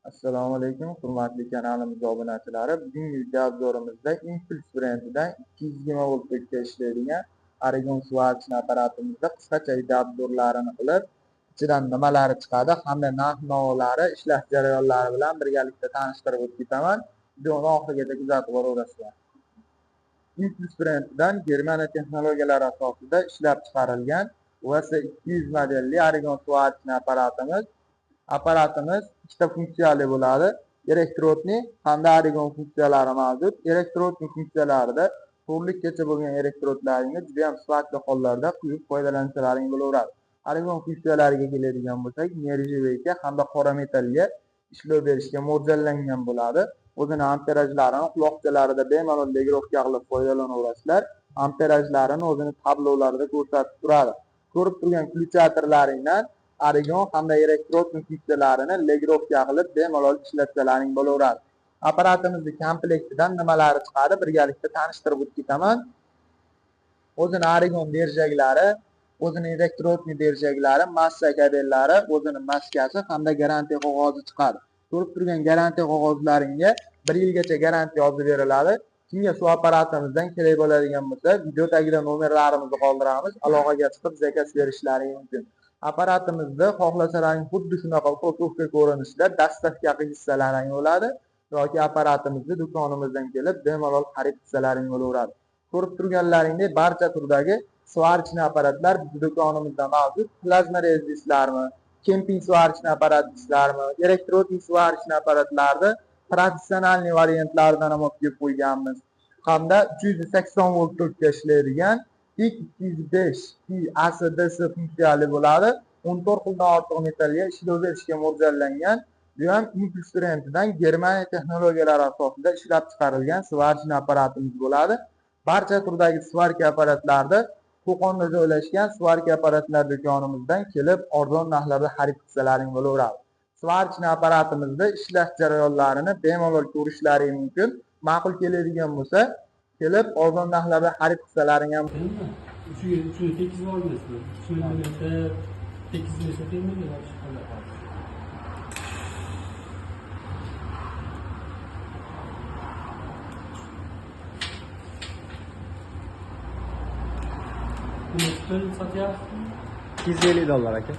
Assalomu alaykum, hurmatli kanalimiz obunachilari. Bugungi video obzorimizda Impulse brendidan 220 voltga ishlaydigan Aragon suvarishni apparatimizda qisqacha video obzorlarini qilib, ichidan nimalari chiqadi hamda narx-navolari, ishlash jarayonlari bilan birgalikda tanishtirib o'taman. Videoni oxirigacha kuzatib boraverasizlar. Impulse brendidan Germaniya texnologiyalari asosida ishlab chiqarilgan VS200 modelli Aragon suvarishni apparatimiz ikkita funksiyali bo'ladi. Elektrodni hamda Aragon funksiyalari mavjud. Elektrodning funksiyalarida to'rtlikgacha bo'lgan elektrodlaringiz juda ham sifatli hollarda quyib foydalanishlaring bo'laveradi. Aragon funksiyalariga keladigan bo'lsak, nержавейка hamda qora metallga ishlov berishga mo'ljallangan bo'ladi. O'zini amperajlarini quloqchalarida bemalol legirovka qilib foydalanaverasizlar. Amperajlarini o'zini tablolarida ko'rsatib turadi. Ko'rib turgan klyuchatorlaringdan Aragon hamda elektrodning funksiyalarini legirovka qilib bemalol ishlatsalaring bo'laveradi. Apparatimizning komplektidan nimalari chiqadi birgalikda tanishtirib o'taman. O'zini Aragon derjaklari, o'zini elektrodning derjaklari, massa kabellari, o'zini maskasi hamda garantiya qog'ozi chiqadi. Ko'rib turgan garantiya qog'ozlaringga 1 yilgacha garantiya yozib beriladi. Kimga shu apparatimizdan kerak bo'ladigan bo'lsa, video tagida nomerlarimizni qoldiramiz. Aloqaga chiqib zakaz berishlaring mumkin. Apparatimizda xohlasalaring xuddi shunaqa upovka ko'rinishda dastavka qilsalaring bo'ladi yoki apparatimizni do'konimizdan kelib bemalol xarid qilsalaring bo'laveradi. Ko'rib turganlaringdek barcha turdagi suvarishni apparatlar bizning do'konimizda mavjud. Plazma rezistlarmi, kemping suvarishni apparatlarmi, elektrodnik suvarishni apparatlarni professional variantlaridan ham olib kelib qo'yganmiz. Hamda 380 volt tokda ishlaydigan X205 ACDC funksiyali bo'ladi. 14 xildan ortiq metallga ishlov berishga mo'ljallangan. Bu ham Impulse brendidan Germaniya texnologiyalari asosida ishlab chiqarilgan svarishni apparatimiz bo'ladi. Barcha turdagi svarka apparatlarda Qo'qonda joylashgan svarka apparatlar do'konimizdan kelib arzon narxlarda xarid qilsalaring bo'laveradi. Svarishni apparatimizda ishlash jarayonlarini bemalol ko'rishlaring mumkin. Ma'qul keladigan bo'lsa, kelib arzon narxlarda xarid qilsalaring ham Uchini tekis olmaysizmi? Uchini tekis $250 aka.